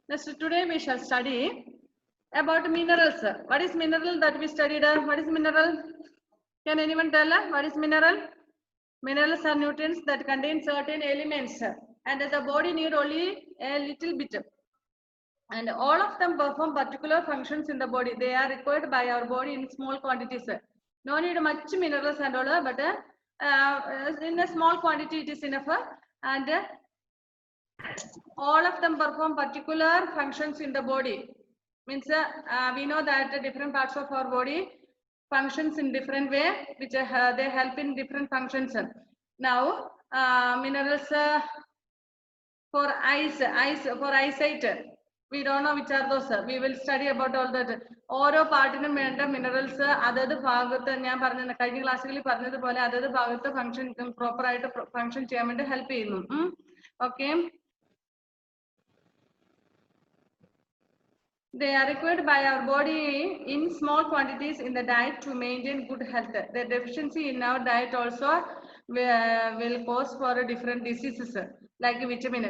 Next, today we shall study about minerals. What is mineral that we studied? What is mineral? Can anyone tell what is mineral? Minerals are nutrients that contain certain elements and the body need only a little bit. And all of them perform particular functions in the body. They are required by our body in small quantities. No need much minerals and all, but in a small quantity it is enough. And all of them perform particular functions in the body. Means we know that different parts of our body functions in different way, which they help in different functions. Now minerals for eyesight, we don't know which are those. We will study about all that. ഓരോ പാർട്ടിനും വേണ്ട minerals അതത് ഭാഗത്ത് ഞാൻ പറഞ്ഞ കഴിഞ്ഞ ക്ലാസ്സുകളിൽ പറഞ്ഞതുപോലെ അതത് ഭാഗത്ത് ഫംഗ്ഷൻ പ്രോപ്പർ ആയിട്ട് ഫംഗ്ഷൻ ചെയ്യാൻ വേണ്ടി ഹെൽപ്പ് ചെയ്യുന്നു. Okay, they are required by our body in small quantities in the diet to maintain good health. The deficiency in our diet also will cause for different diseases like vitamin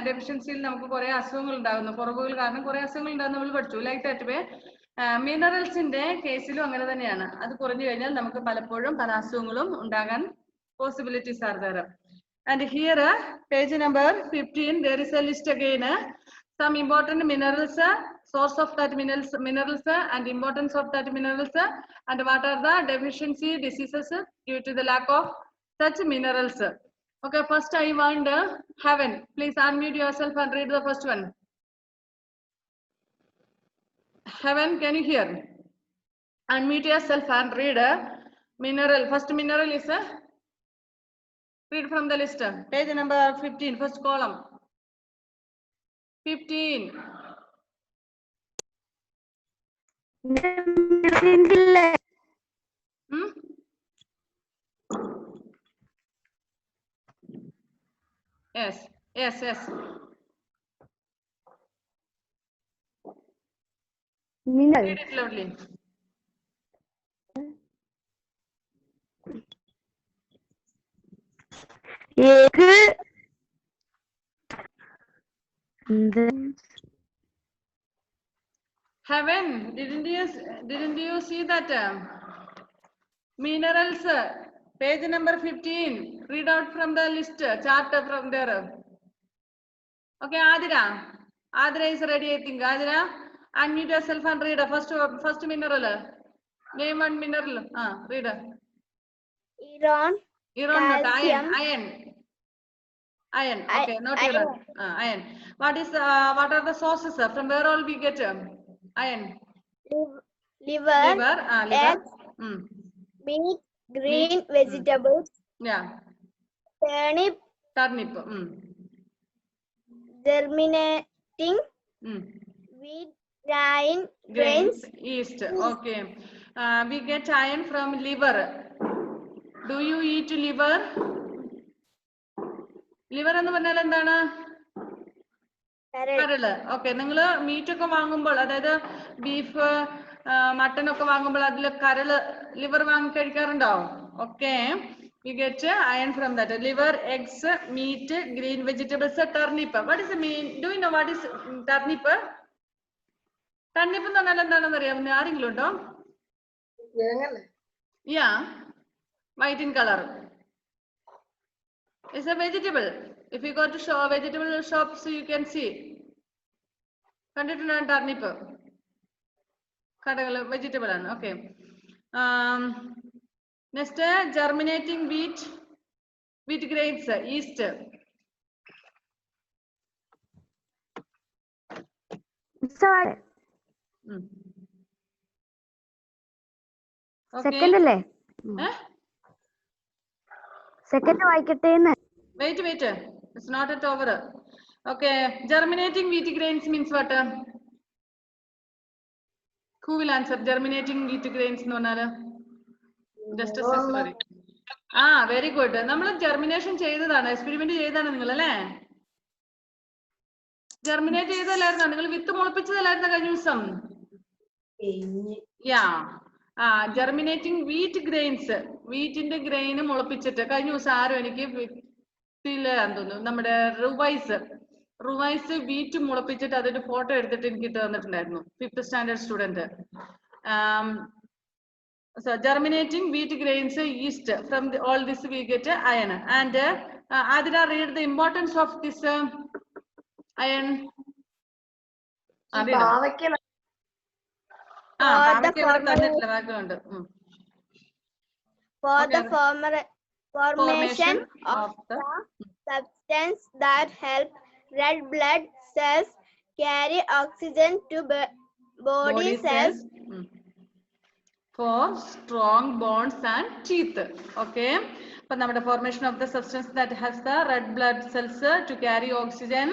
deficiency നമുക്ക് കുറേ അസുഖങ്ങൾ ഉണ്ടാകുന്നു, കുറവുകൾ കാരണം കുറേ അസുഖങ്ങൾ ഉണ്ടാകുന്നു നമ്മൾ പഠിച്ചു. ലൈക്ക് ദാറ്റ് വേ മിനറൽസിന്റെ കേസിലും അങ്ങനെ തന്നെയാണ്. അത് കുറഞ്ഞു കഴിഞ്ഞാൽ നമുക്ക് പലപ്പോഴും പല അസുഖങ്ങളും ഉണ്ടാകാൻ possibilities R there. And here page number 15 there is a list again. Some important minerals, source of that minerals and importance of that minerals, and what are the deficiency diseases due to the lack of such minerals. Okay, first I want Heaven. Please unmute yourself and read the first one. Heaven, can you hear? Unmute yourself and read mineral. First mineral is read from the list. Page number 15, first column. 15. Yes. Mineral. Read it loudly. Heaven, didn't you see that? Minerals, page number 15. Read out from the list, chart from there. Okay, Adira is ready, I think. Adira, unmute yourself and read first mineral. Name one mineral. Read. Iron. Not Calcium. Iron. Okay, not iron. Iron. What are the sources? From where all we get iron? Liver. Liver. Meat. Green vegetables. Yeah. Turnip. Germinating. Wheat. Grains. Yeast. Okay. We get iron from liver. Do you eat liver? Liver എന്ന് പറഞ്ഞാൽ എന്താണ്? കരള്. Okay, നിങ്ങൾ meet ഒക്കെ വാങ്ങുമ്പോൾ, അതായത് beef mutton ഒക്കെ വാങ്ങുമ്പോൾ അതിൽ കരള് ലിവർ വാങ്ങി കഴിക്കാറുണ്ടോ? Okay, we get iron from that. Liver, eggs, meat, green vegetables, turnip. What is the mean? Do you know what is turnip? Turnip എന്ന് പറഞ്ഞാൽ എന്താണെന്ന് അറിയാമോ ആരെങ്കിലും ഉണ്ടോ? Yeah, white in color. It's a vegetable. If you go to vegetable shops, you can see. കണ്ടിട്ടുണ്ടോ turnip? കടകൾ vegetable ആണ്. Okay. Next, germinating wheat grains, yeast. Second അല്ലേ? Second വായിക്കട്ടെ. Wait. It's not at over. Okay. Germinating wheat grains means what? Who will answer? Germinating wheat grains എന്ന് പറഞ്ഞാല് just a sorry. Very good. നമ്മൾ germination ചെയ്തതാണ്, experiment ചെയ്തതാണ് നിങ്ങൾ അല്ലേ? Germinate ചെയ്തല്ലായിരുന്നോ? നിങ്ങൾ വിത്ത് മുളപ്പിച്ചതല്ലായിരുന്നോ കഴിഞ്ഞ ദിവസം? ജെർമിനേറ്റിംഗ് വീറ്റ് ഗ്രെയിൻസ്, വീറ്റിന്റെ ഗ്രെയിന് മുളപ്പിച്ചിട്ട് കഴിഞ്ഞ ദിവസം ആരും എനിക്ക് വിത്തിലാന്ന് തോന്നുന്നു നമ്മുടെ റിവൈസ് റിവൈസ് വീറ്റ് മുളപ്പിച്ചിട്ട് അതിന്റെ ഫോട്ടോ എടുത്തിട്ട് എനിക്ക് തന്നിട്ടുണ്ടായിരുന്നു 5th standard student. So germinating wheat grains yeast from all this we get iron. And Adira, read the importance of this iron. For the formation of the substance that help red blood cells carry oxygen to body cells. For strong bones and teeth. Okay. For the formation of the substance that has the red blood cells to carry oxygen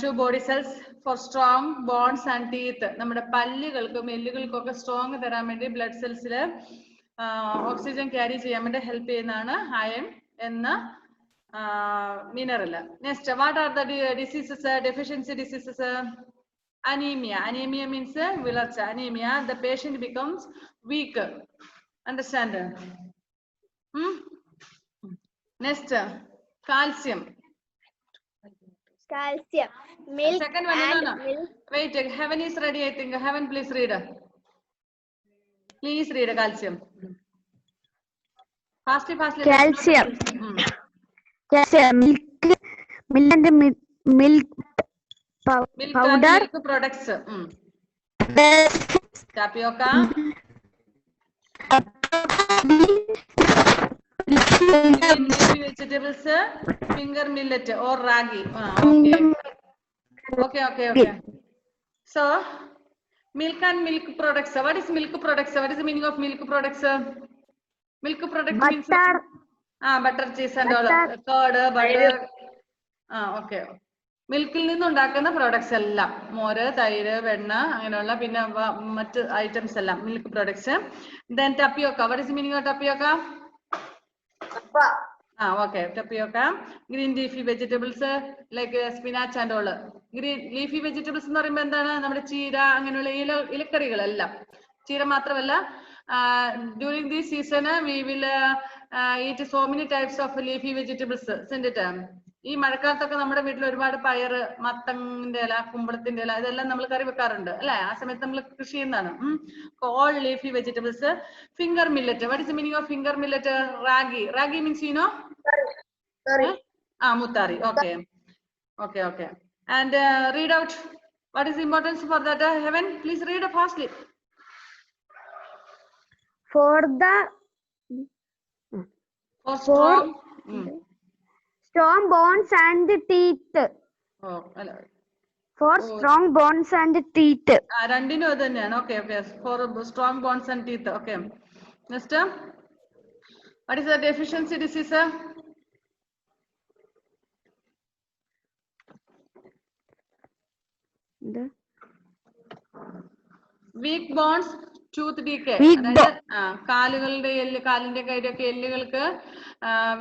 to body cells for strong bones and teeth. നമ്മുടെ പല്ലുകൾക്കും എല്ലുകൾക്കൊക്കെ strong തരാൻ വേണ്ടി blood സെൽസിൽ oxygen carry ചെയ്യാൻ വേണ്ടി help ചെയ്യുന്നതാണ് iron എന്ന mineral. Next, what are the diseases, deficiency diseases? Anemia. Anemia means vilarcha. Anemia, the patient becomes weak. Understand? Next, calcium. Calcium. Milk. Second one, no. Wait, Heaven is ready, I think. Heaven, please read. Please read calcium. Fastly. Calcium. Calcium. Milk and milk powder. Milk products. Tapioca. Vegetables, finger millet or ragi. Okay. So, milk and milk products. What is milk products? What is the meaning of milk products? Milk products means butter, cheese and all. Curd, butter. Okay. മിൽക്കിൽ നിന്നുണ്ടാക്കുന്ന products എല്ലാം, മോര്, തൈര്, വെണ്ണ, അങ്ങനെയുള്ള പിന്നെ മറ്റ് items എല്ലാം milk products. Then tapioca. What is meaning of tapioca? Okay, tapioca. Green leafy vegetables like spinach and all. Green leafy vegetables എന്ന് പറയുമ്പോൾ എന്താണ്? നമ്മുടെ ചീര, അങ്ങനെയുള്ള ഇലക്കറികളെല്ലാം. ചീര മാത്രമല്ല, during this season we will eat so many types of leafy vegetables. Isn't it? ഈ മഴക്കാലത്തൊക്കെ നമ്മുടെ വീട്ടിൽ ഒരുപാട് പയറ്, മത്തങ്ങിന്റെ ഇല, കുമ്പളത്തിന്റെ ഇല, ഇതെല്ലാം നമ്മൾ കറി വെക്കാറുണ്ട് അല്ലെ? ആ സമയത്ത് നമ്മൾ കൃഷി ചെയ്യുന്നതാണ്. All leafy vegetables. Finger millet. What is the meaning of finger millet? Ragi. Ragi means, you know? Muttari. Okay. And read out. What is the importance for that? Heaven, please read fastly. For strong bones and teeth. For strong bones and teeth. രണ്ടിനും അത് തന്നെയാണ്. Okay. For strong bones and teeth. Okay. Next, what is the deficiency disease? Weak bones, tooth decay. അതായത് കാലിന്റെ കൈയൊക്കെ എല്ലുകൾക്ക്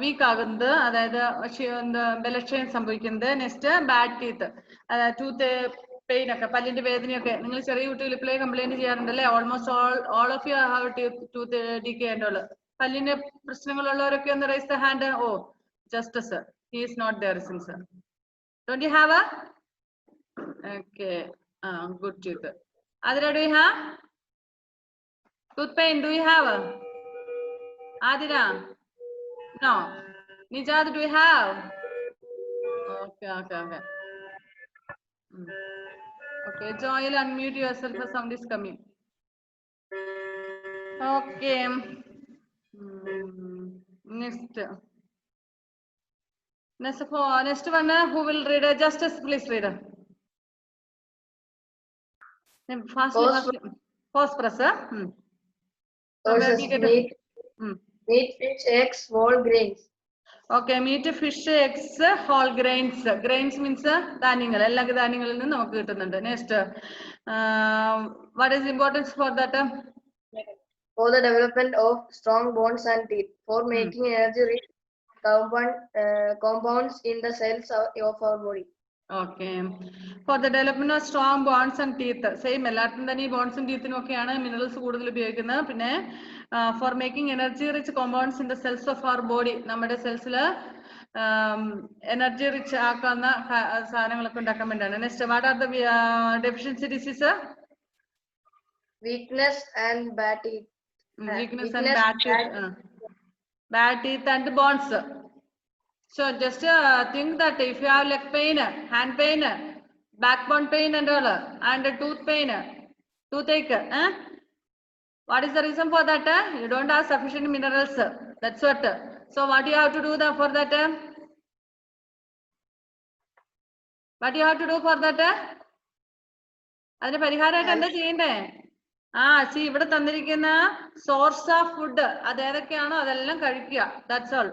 week ആകുന്നത്, അതായത് ബലക്ഷയം സംഭവിക്കുന്നത്. നെക്സ്റ്റ്, ബാഡ് ടീത്ത്, അതായത് ടൂത്ത് പെയിൻ ഒക്കെ, പല്ലിന്റെ വേദനയൊക്കെ. നിങ്ങൾ ചെറിയ കുട്ടികൾ ഇപ്പോഴേ കംപ്ലൈന്റ് ചെയ്യാറുണ്ടല്ലേ? Almost all of you have tooth decay and all. പല്ലിന്റെ പ്രശ്നങ്ങളുള്ളവരൊക്കെ ഒന്ന് raise the hand. Justice, he is not there since. Don't you have? Okay. Good tooth. Adira, do you have tooth pain? Do you have? Adira? No. Nijad, do you have? Okay. Okay, Joel, unmute yourself for sound is coming. Okay. Next one, who will read? Justice, please read. Phosphorus. Meat, fish, eggs, whole grains. Okay, meat, fish, eggs, whole grains. Grains means ധാന്യങ്ങൾ. എല്ലാ ധാന്യങ്ങളിൽ നിന്നും നമുക്ക് കിട്ടുന്നുണ്ട്. Next, what is importance for that? For the development of strong bones and teeth. For making energy-rich compounds in the cells of our body. Okay. For the development of strong bones and teeth. Same എല്ലാത്തിനും തന്നെ ഈ ബോൺസും ടീത്തിനും ഒക്കെയാണ് minerals കൂടുതൽ ഉപയോഗിക്കുന്നത്. പിന്നെ for making energy rich compounds in the cells of our body. നമ്മുടെ സെൽസിൽ energy rich ആക്കുന്ന സാധനങ്ങളൊക്കെ ഉണ്ടാക്കാൻ വേണ്ടിയാണ്. Next, what are the deficiency disease? Weakness and bad teeth. Weakness and bad teeth. Bad teeth and bones. So just think that if you have leg pain, hand pain, backbone pain and all, and tooth pain, toothache, what is the reason for that? You don't have sufficient minerals. That's what. So what you have to do for that? What you have to do for that? അതിന് പരിഹാരമായിട്ട് എന്താ ചെയ്യണ്ടേ? C ഇവിടെ തന്നിരിക്കുന്ന source of food അതേതൊക്കെയാണോ അതെല്ലാം കഴിക്കുക. That's all.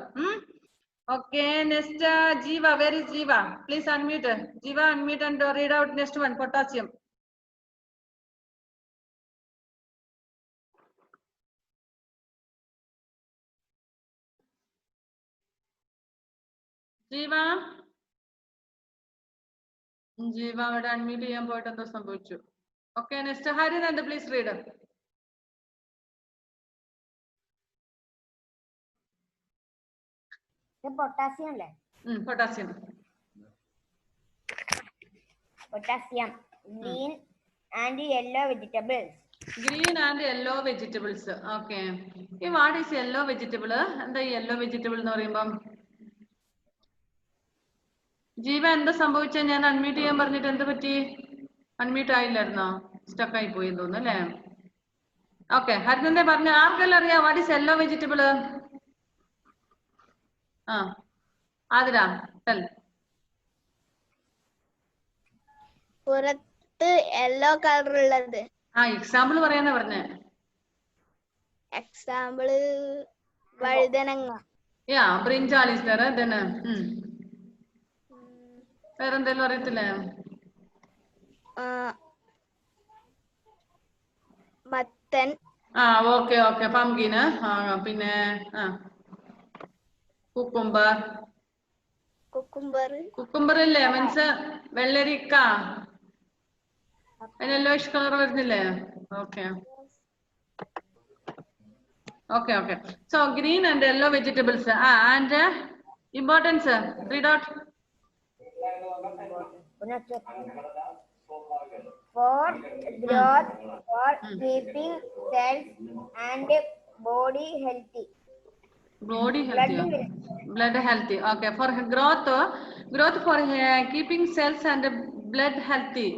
Okay, next, Jiva, where is Jiva? Please unmute. Jiva, unmute and read out next one, potassium. Jiva? Jiva, ഇവിടെ unmute ചെയ്യാൻ പോയിട്ട് എന്തോ സംഭവിച്ചു. Okay, next, Harinand, please read. Potassium. Potassium. Potassium. Green and yellow vegetables. Green and yellow vegetables. Okay. What is yellow vegetable? And the yellow vegetable എന്ന് പറയുമ്പം ജീവ എന്താ സംഭവിച്ച? ഞാൻ അൺമ്യൂട്ട് ചെയ്യാൻ പറഞ്ഞിട്ട് എന്ത് പറ്റി? അൺമ്യൂട്ട് ആയില്ലായിരുന്നോ? സ്റ്റക്ക് ആയി പോയി തോന്നുന്നു അല്ലേ? ഓക്കെ, ഹരിനന്ദ പറഞ്ഞു. ആർക്കെല്ലാം അറിയാം what is yellow vegetable? Athira, tell. പുറത്ത് യെല്ലോ കളർ ഉള്ളത്. എക്സാമ്പിൾ പറയാനാ പറഞ്ഞേ. എക്സാമ്പിൾ വഴുതനങ്ങ. Brinjal is there. Then വേറെന്തെങ്കിലും അറിയത്തില്ലേ? മത്തൻ. Okay okay, pumpkin. പിന്നെ കുക്കുംബർ. കുക്കുംബർ ഇല്ലേ? മീൻസ് വെള്ളരിക്ക. അതിന് യെല്ലോയിഷ് കളർ വരുന്നില്ലേ? Okay okay okay. So green and yellow vegetables. And importance read out. For growth, for keeping cells and body healthy. Body healthy. Blood healthy. Okay. For growth for keeping cells and blood healthy.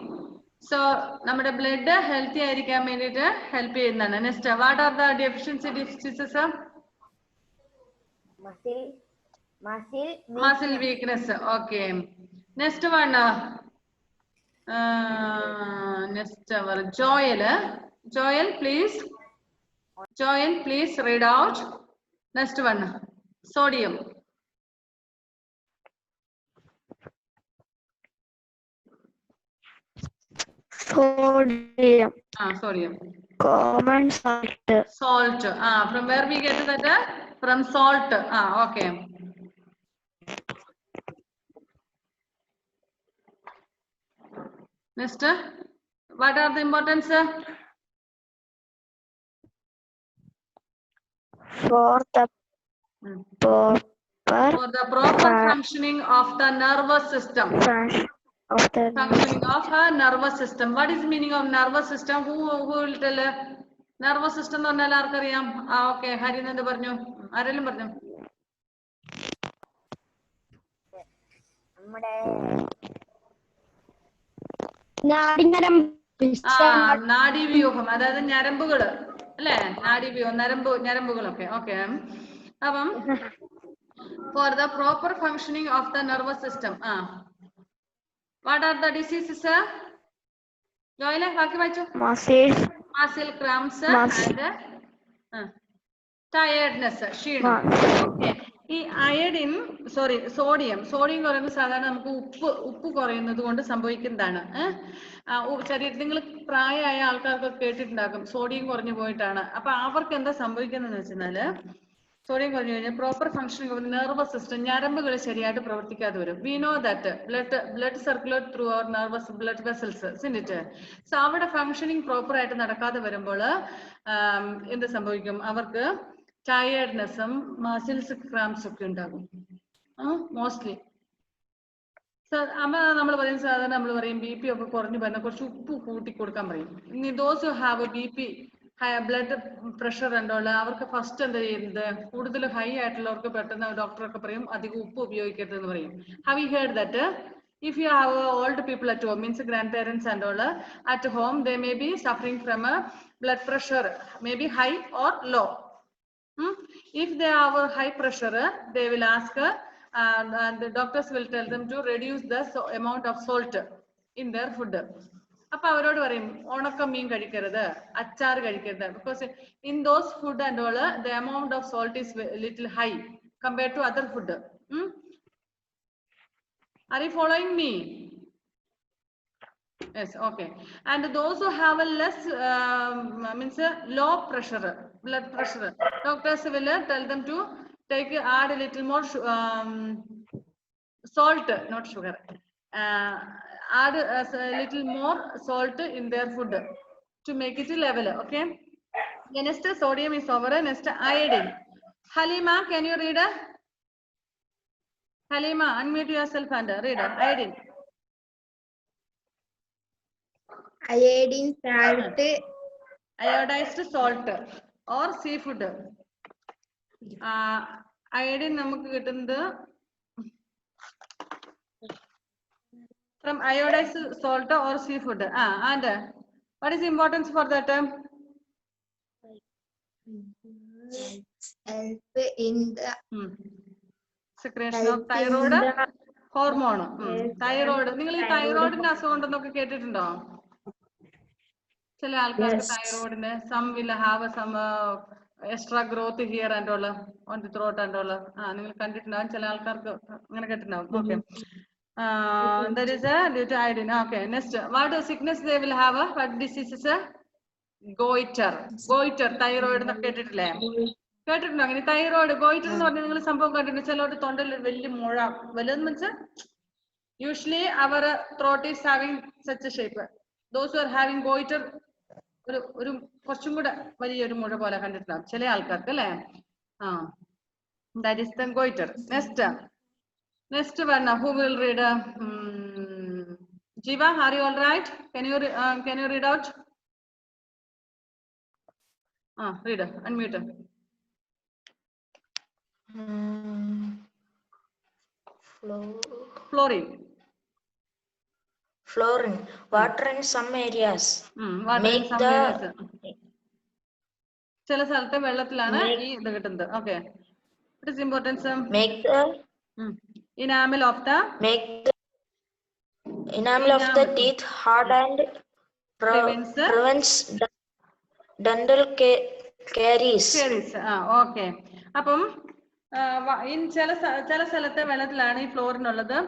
So നമ്മുടെ blood healthy ആയിരിക്കാൻ വേണ്ടിയിട്ട് help ചെയ്യുന്നതാണ്. Next, what are the deficiency diseases? Muscle weakness. Okay. Next one, next അവർ Joel. Joel, please read out. Next one, sodium. Sodium. Common salt. Salt. From where we get that? From salt. Okay. Next, what are the importance? For the proper functioning of the nervous system. Functioning of a nervous system. What is meaning of nervous system? Who will tell? Nervous system എന്ന് പറഞ്ഞാൽ ആർക്കറിയാം? Okay, Harinand പറഞ്ഞു. ആരെങ്കിലും പറഞ്ഞു? നാഡീവ്യൂഹം, അതായത് ഞരമ്പുകൾ അല്ലെ? നാഡീവ്യൂഹം, ഞരമ്പുകളൊക്കെ. ഓക്കെ. അപ്പം for the proper functioning of the nervous system. What are the diseases? ജോയിലെ ബാക്കി വായിച്ചു. മസിൽ ക്രാംസ് ആൻഡ് ടയർഡ്നെസ്, ക്ഷീണം. ഓക്കെ. ഈ അയഡിൻ സോഡിയം കുറയുന്നത് സാധാരണ നമുക്ക് ഉപ്പ് കുറയുന്നത് കൊണ്ട് സംഭവിക്കുന്നതാണ്. ശരീരത്തിൽ നിങ്ങൾ പ്രായമായ ആൾക്കാർക്ക് കേട്ടിട്ടുണ്ടാകും സോഡിയം കുറഞ്ഞു പോയിട്ടാണ്. അപ്പൊ അവർക്ക് എന്താ സംഭവിക്കുന്നതെന്ന് വെച്ചാല്, സോഡിയം കുറഞ്ഞു കഴിഞ്ഞാൽ proper functioning of nervous system, ഞരമ്പുകൾ ശരിയായിട്ട് പ്രവർത്തിക്കാതെ വരും. We know that blood circulate through our nervous blood vessels, isn't? So അവിടെ ഫങ്ഷനിങ് പ്രോപ്പർ ആയിട്ട് നടക്കാതെ വരുമ്പോൾ എന്ത് സംഭവിക്കും? അവർക്ക് ടയർഡ്നെസ്സും മസിൽസ് ക്രാംസ് ഒക്കെ ഉണ്ടാകും. Mostly. So, BP those who have a BP, high blood pressure and all, first and the high at doctor. Have you heard that? If you have old people at home, means grandparents and all, at home, they may be suffering from a blood pressure, maybe high or low. If they have a high pressure, they will ask, and the doctors will tell them to reduce the amount of salt in their food. Because in those food and all, the amount of salt is little high compared to other food. Are you following me? Yes, okay. And those who have a less, means low pressure, blood pressure, doctors will tell them to add a little more salt, not sugar. Add a little more salt in their food to make it level. Okay. Next sodium is over. Next iodine. Halima, can you read? Halima, unmute yourself and read iodine. Iodine salt. Iodized salt or seafood. Iodine namukku kittunnathu from iodized salt or seafood. And what is the importance for that? Help in the secretion of thyroid hormone. Thyroid. നിങ്ങൾ ഈ തൈറോയിഡിന്റെ അസുഖം ഉണ്ടെന്നൊക്കെ കേട്ടിട്ടുണ്ടോ? ചില ആൾക്കാർക്ക് തൈറോയിഡിന് some will have some extra growth here and all on the throat and all. നിങ്ങൾ കണ്ടിട്ടുണ്ടാവും, ചില ആൾക്കാർക്ക് അങ്ങനെ കേട്ടിട്ടുണ്ടാവും. Okay. That is due to iodine. Okay. Next, what sickness they will have? What disease is goiter? Goiter, thyroid എന്നൊക്കെ കേട്ടിട്ടില്ലേ? കേട്ടിട്ടുണ്ടോ അങ്ങനെ? തൈറോയിഡ്, ഗോയിറ്റർ എന്ന് പറഞ്ഞാൽ നിങ്ങൾ സംഭവം കണ്ടിട്ടുണ്ട്. ചിലവരുടെ തൊണ്ടയിൽ വലിയ മുഴ, വലുതെന്ന് വെച്ചാൽ usually our throat is having such a shape. Those who are having goiter, ഒരു കുറച്ചും കൂടെ വലിയൊരു മുഴ പോലെ കണ്ടിട്ടുണ്ടാവും ചില ആൾക്കാർക്ക് അല്ലേ? That is the goiter. Next one, who will read? Jiva, are you all right? Can you read out? Read, unmute. Fluorine, water in some areas. Make the ചില സ്ഥലത്തെ വെള്ളത്തിലാണ് ഈ ഇത് കിട്ടുന്നത്. Okay. What is importance? Make the enamel of the teeth hard and prevents dental caries. Okay. അപ്പം ചില സ്ഥലത്തെ വെള്ളത്തിലാണ് ഈ ഫ്ലോറിൻ ഉള്ളത്.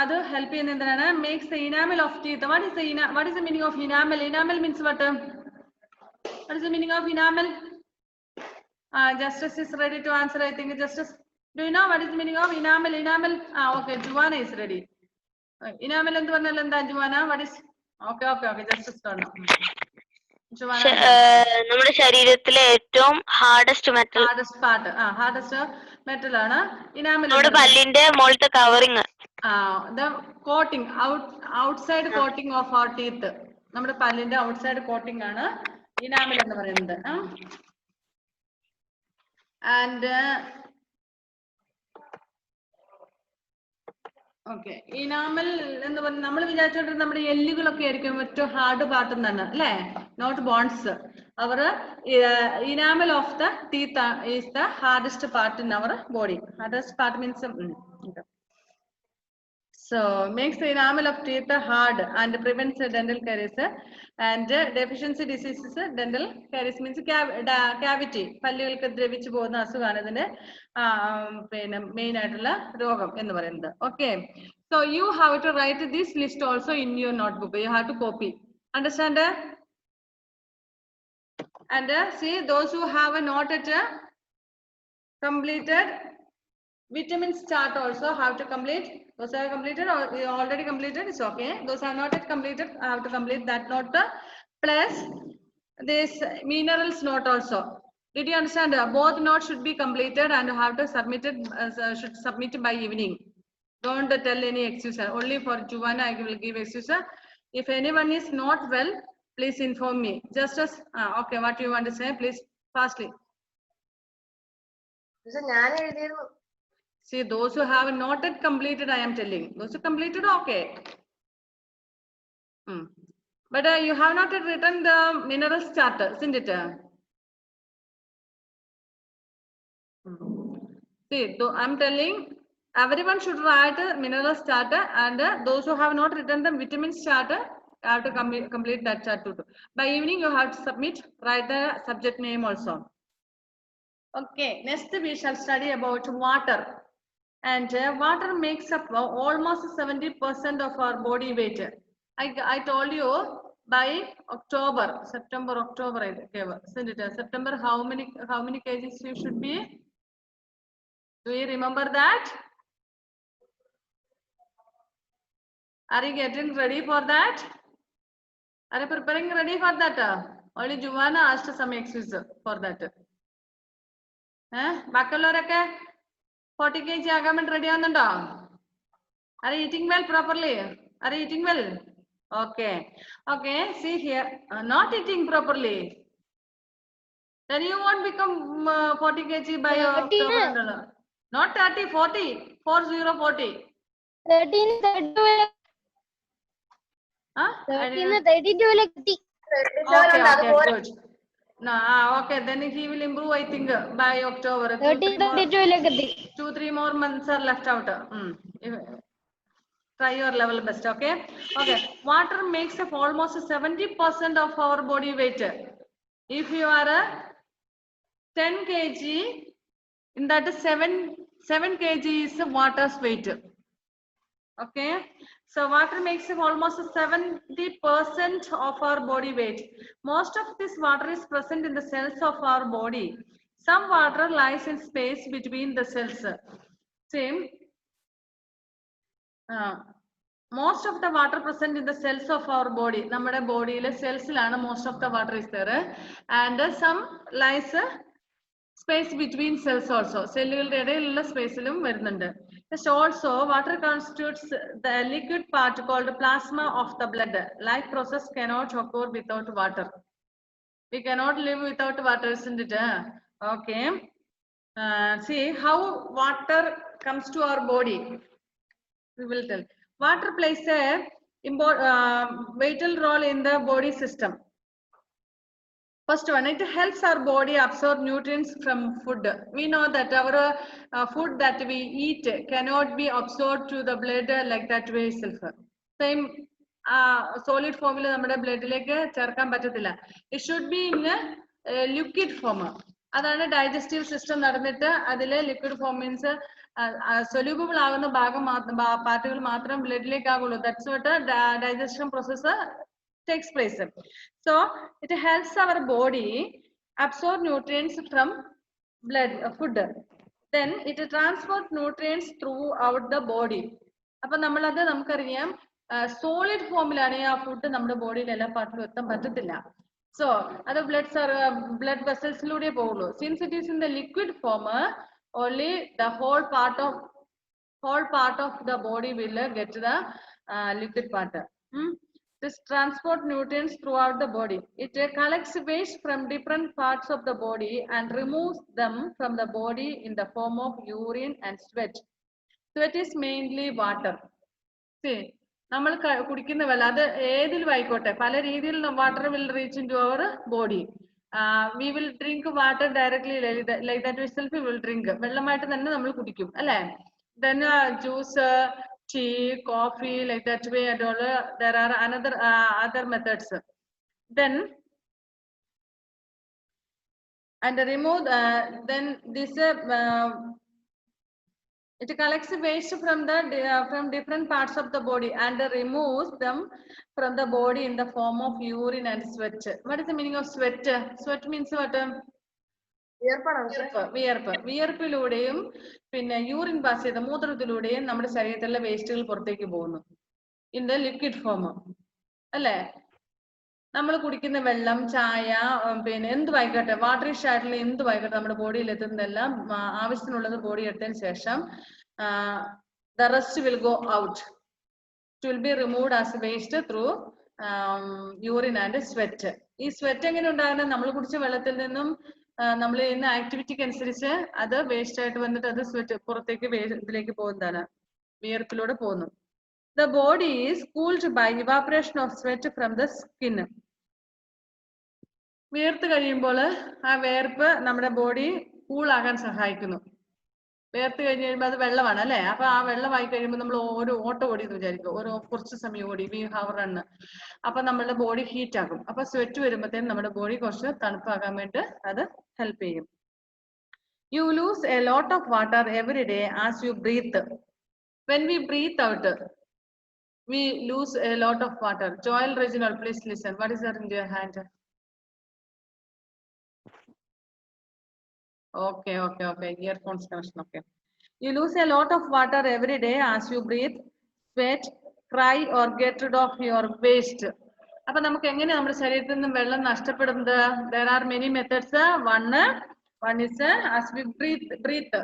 അത് ഹെൽപ്പ് ചെയ്യുന്ന എന്തിനാണ്? Makes the enamel of teeth. What is the meaning of enamel? Enamel means what? What is the meaning of enamel? Justice is ready to answer. I think Justice, do you know what is the meaning of enamel? Okay, Juana is ready. Enamel endu vannal endha Juana? What is? Okay, Justice turn. നമ്മുടെ ശരീരത്തിലെ ഏറ്റവും hardest metal ആണ് enamel. നമ്മുടെ പല്ലിന്റെ മുകളിലത്തെ covering. The coating, outside coating of our teeth. നമ്മുടെ പല്ലിന്റെ outside coating ആണ് enamel എന്ന് പറയുന്നത്. And okay, enamel എന്ന് പറഞ്ഞാൽ നമ്മൾ വിചാരിച്ചോണ്ടിരുന്ന നമ്മുടെ എല്ലുകളൊക്കെ ആയിരിക്കും ഏറ്റവും ഹാർഡ് പാർട്ട് തന്നെ അല്ലേ? Not bones. അവർ enamel of the teeth is the hardest part in our body. Hardest part means so makes the enamel of teeth hard and prevents dental caries and deficiency diseases. Dental caries means cavity. പല്ലുകൾക്ക് ദ്രവിച്ചു പോകുന്ന അസുഖമാണ് ഇതിന്റെ പിന്നെ main ആയിട്ടുള്ള രോഗം എന്ന് പറയുന്നത്. Okay, so you have to write this list also in your notebook. You have to copy. Understand? And see, those who have not completed vitamins chart also have to complete. Those are completed or already completed, it's okay. Those are not yet completed, I have to complete that note plus this minerals note also. Did you understand? Both notes should be completed and you have to submit it, should submit by evening. Don't tell any excuse. Only for Juvana I will give excuse. If anyone is not well, please inform me. Just as, okay, what you want to say, please, fastly. See, those who have not yet completed, I am telling. Those who completed, okay. But you have not yet written the minerals charter, isn't it? See, I'm telling everyone should write a minerals charter, and those who have not written the vitamins charter have to complete that charter too. By evening, you have to submit, write the subject name also. Okay, next we shall study about water. And water makes up almost 70% of our body weight. I told you by October, September, October, isn't it? September, how many kgs you should be? Do you remember that? Are you getting ready for that? Are you preparing ready for that? Only Juvana asked some excuse for that. Bakalorake 40 kg again ready on the dog. Are you eating well properly? Are you eating well? Okay. Okay, see here. Not eating properly. Then you won't become 40 kg by October. Not 30, 40. 40. 13, 32. Huh? 13, 32. Okay, good. No, okay, then he will improve, I think, by October. 2-3 more months are left out. Try your level best, okay? Okay, water makes up almost 70% of our body weight. If you are a 10 kg, in that 7 kg is water's weight. Okay, so water makes up almost 70% of our body weight. Most of this water is present in the cells of our body. Some water lies in space between the cells. Same. Most of the water present in the cells of our body. Nammade body le cells lana most of the water is there, and some lies space between cells also. Cellular edayilla space ilum varunundu. Just also, water constitutes the liquid part called plasma of the blood. Life process cannot occur without water. We cannot live without water, isn't it? Okay. See how water comes to our body. We will tell. Water plays a vital role in the body system. First one, it helps our body absorb nutrients from food. We know that our food that we eat cannot be absorbed to the blood like that way itself. Same solid formula നമ്മുടെ ബ്ലഡിലേക്ക് ചേർക്കാൻ പറ്റത്തില്ല. It should be in a liquid form. അതാണ് digestive system നടന്നിട്ട് അതിലെ liquid form means soluble ആകുന്ന ഭാഗം പാർട്ടുകൾ മാത്രം ബ്ലഡിലേക്ക് ആകുള്ളൂ. That's what digestion process takes place. So it helps our body absorb nutrients from blood food. Then it transports nutrients throughout the body. Appo nammaladu namukariya solid form ilane aa food nammade body il ella partilum ettan pattathilla. So other blood vessels lude povullu. Since it is in the liquid form, only the whole part of the body will get the liquid part. This transport nutrients throughout the body. It collects waste from different parts of the body and removes them from the body in the form of urine and sweat. Sweat is mainly water. See, നമ്മൾ കുടിക്കുന്ന വെള്ളം അത് ഏതിലും ആയിക്കോട്ടെ പല രീതിയിൽ water will reach into our body. We will drink water directly like that itself we will drink. വെള്ളമായിട്ട് തന്നെ നമ്മൾ കുടിക്കും അല്ലേ? Then juice, tea, coffee, like that way, and all there are other methods. Then and remove then this it collects waste from different parts of the body and removes them from the body in the form of urine and sweat. What is the meaning of sweat? Sweat means what? വിയർപ്പിലൂടെയും പിന്നെ urine pass ചെയ്ത മൂത്രത്തിലൂടെയും നമ്മുടെ ശരീരത്തിലെ വേസ്റ്റുകൾ പുറത്തേക്ക് പോകുന്നു in the liquid form അല്ലേ? നമ്മൾ കുടിക്കുന്ന വെള്ളം, ചായ, പിന്നെ എന്തുമായിക്കോട്ടെ, വാട്ടർ റിച്ച് ആയിട്ടുള്ള എന്തുമായിക്കോട്ടെ നമ്മുടെ ബോഡിയിൽ എത്തുന്നതെല്ലാം ആവശ്യത്തിനുള്ളത് ബോഡി എടുത്തതിന് ശേഷം the rest will go out. It will be removed as waste through urine and sweat. ഈ സ്വെറ്റ് എങ്ങനെ ഉണ്ടാകുന്നത്? നമ്മൾ കുടിച്ച വെള്ളത്തിൽ നിന്നും നമ്മൾ ചെയ്യുന്ന ആക്ടിവിറ്റിക്ക് അനുസരിച്ച് അത് വേസ്റ്റ് ആയിട്ട് വന്നിട്ട് അത് സ്വെറ്റ് പുറത്തേക്ക് ഇതിലേക്ക് പോകുന്നതാണ്, വിയർപ്പിലൂടെ പോകുന്നു. The body is cooled by evaporation of sweat from the skin. വിയർത്ത് കഴിയുമ്പോൾ ആ വേർപ്പ് നമ്മുടെ ബോഡി കൂളാകാൻ സഹായിക്കുന്നു. വേർത്ത് കഴിഞ്ഞ് കഴിയുമ്പോൾ അത് വെള്ളമാണ് അല്ലെ? അപ്പൊ ആ വെള്ളമായി കഴിയുമ്പോൾ നമ്മൾ ഒരു ഓട്ടം ഓടി എന്ന് വിചാരിക്കും, കുറച്ച് സമയം ഓടി, വി ഹാവ് റൺ. അപ്പൊ നമ്മുടെ ബോഡി ഹീറ്റ് ആകും. അപ്പൊ സ്വെറ്റ് വരുമ്പോഴത്തേനും നമ്മുടെ ബോഡി കുറച്ച് തണുപ്പാകാൻ വേണ്ടി അത് ഹെൽപ്പ് ചെയ്യും. You lose a lot of water every day as you breathe. When we breathe out, we lose a lot of water. Joel Reginald, please listen. What is that in your hand? Okay. Earphones connection. Okay. You lose a lot of water every day as you breathe, sweat, cry, or get rid of your waste. അപ്പൊ നമുക്ക് എങ്ങനെ നമ്മുടെ ശരീരത്തിൽ നിന്നും വെള്ളം നഷ്ടപ്പെടുന്നത്? There are many methods. One is as we breathe.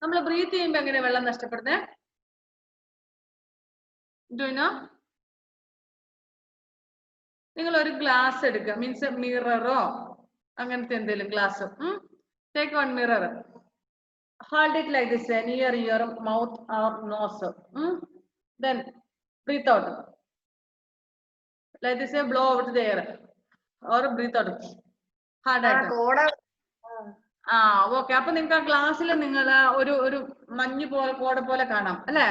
നമ്മൾ breath ചെയ്യുമ്പോൾ എങ്ങനെ വെള്ളം നഷ്ടപ്പെടുന്നത്? Do you know? നിങ്ങൾ ഒരു ഗ്ലാസ് എടുക്കുക, മീൻസ് മിററോ അങ്ങനത്തെ എന്തെങ്കിലും glass. Take one mirror. Hold it like this near your mouth or nose. Then breathe out. Like this, blow out the air or breathe out. Hard ആയിട്ട്. Okay. അപ്പൊ നിങ്ങൾക്ക് ആ ഗ്ലാസ്സിൽ നിങ്ങൾ ഒരു മഞ്ഞ് കോട പോലെ കാണാം അല്ലേ?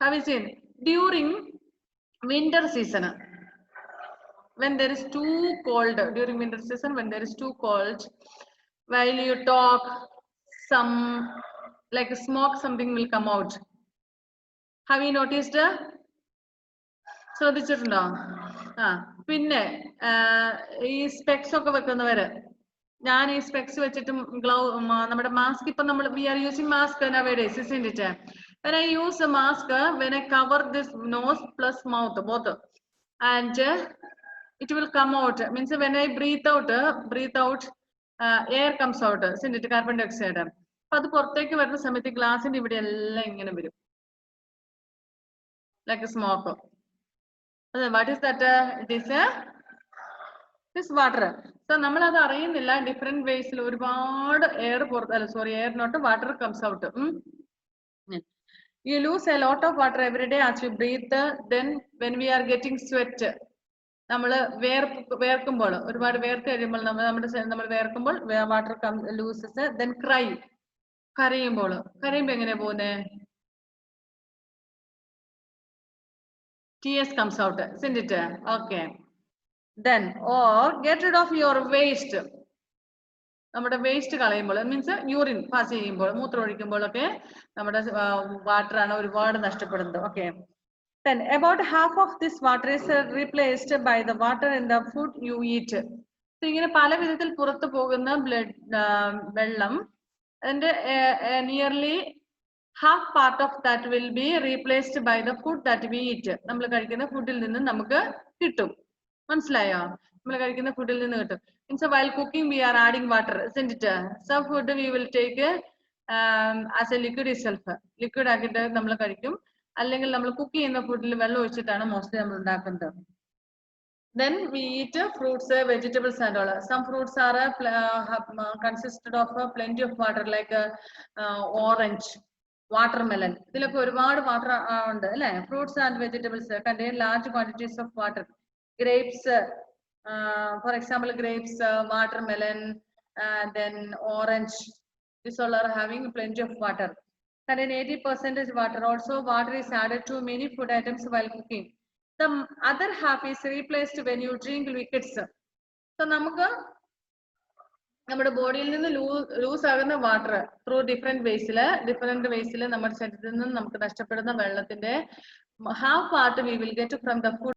Have you seen? During winter season, when there is too cold, during winter season when there is too cold, while you talk, some like smoke, something will come out. Have you noticed? ശ്രദ്ധിച്ചിട്ടുണ്ടോ? പിന്നെ ഈ specs ഒക്കെ വെക്കുന്നവര്, ഞാൻ ഈ specs വെച്ചിട്ടും നമ്മുടെ mask, ഇപ്പൊ നമ്മൾ we are using mask nowadays, isn't it? When I use a mask, when I cover this nose plus mouth both, and it will come out, means when I breathe out air comes out, isn't it? Carbon dioxide. അപ്പൊ അത് പുറത്തേക്ക് വരുന്ന സമയത്ത് ഗ്ലാസിന്റെ ഇവിടെ എല്ലാം ഇങ്ങനെ വരും, like a smoke. What is that? It is water. So നമ്മൾ അത് അറിയുന്നില്ല. ഡിഫറെന്റ് വേസിൽ ഒരുപാട് air air not water comes out. You lose a lot of water every day as you breathe. Then when we are getting sweat, നമ്മൾ വേർക്കുമ്പോൾ, ഒരുപാട് വേർത്ത് കഴിയുമ്പോൾ നമ്മൾ വേർക്കുമ്പോൾ water loses. Then cry, കരയുമ്പോൾ എങ്ങനെയാ പോകുന്നേ? Tears comes out, isn't it? Okay. Then or get rid of your waste. നമ്മുടെ waste കളയുമ്പോൾ, means urine pass ചെയ്യുമ്പോൾ, മൂത്രം ഒഴിക്കുമ്പോഴൊക്കെ നമ്മുടെ വാട്ടർ ആണ് ഒരുപാട് നഷ്ടപ്പെടുന്നത്. Okay. Then about half of this water is replaced by the water in the food you eat. So ഇങ്ങനെ പല വിധത്തിൽ പുറത്തു പോകുന്ന വെള്ളം, and nearly half part of that will be replaced by the food that we eat. നമ്മൾ കഴിക്കുന്ന ഫുഡിൽ നിന്ന് നമുക്ക് കിട്ടും. മനസ്സിലായോ? നമ്മൾ കഴിക്കുന്ന ഫുഡിൽ നിന്ന് കിട്ടും. Means while cooking we are adding water, isn't it? Some food we will take as a liquid itself. Liquid ആക്കിയിട്ട് നമ്മൾ കഴിക്കും. അല്ലെങ്കിൽ നമ്മൾ കുക്ക് ചെയ്യുന്ന ഫുഡിൽ വെള്ളം ഒഴിച്ചിട്ടാണ് മോസ്റ്റ്ലി നമ്മൾ ഉണ്ടാക്കുന്നത്. Then we eat fruits, vegetables and all. Some fruits are consisted of plenty of water, like orange, watermelon. ഇതിലൊക്കെ ഒരുപാട് വാട്ടർ ഉണ്ട് അല്ലെ? Fruits and vegetables contain large quantities of water. Grapes, for example, grapes, watermelon, then orange. These all are having plenty of water. Contain 80% water. Also, water is added to many food items while cooking. The other half is replaced when you drink liquids. So, നമുക്ക് നമ്മുടെ ബോഡിയിൽ നിന്ന് loose ആകുന്ന water through different വേസിൽ നമ്മുടെ ശരീരത്തിൽ നിന്ന് നമുക്ക് നഷ്ടപ്പെടുന്ന വെള്ളത്തിന്റെ half part we will get from the food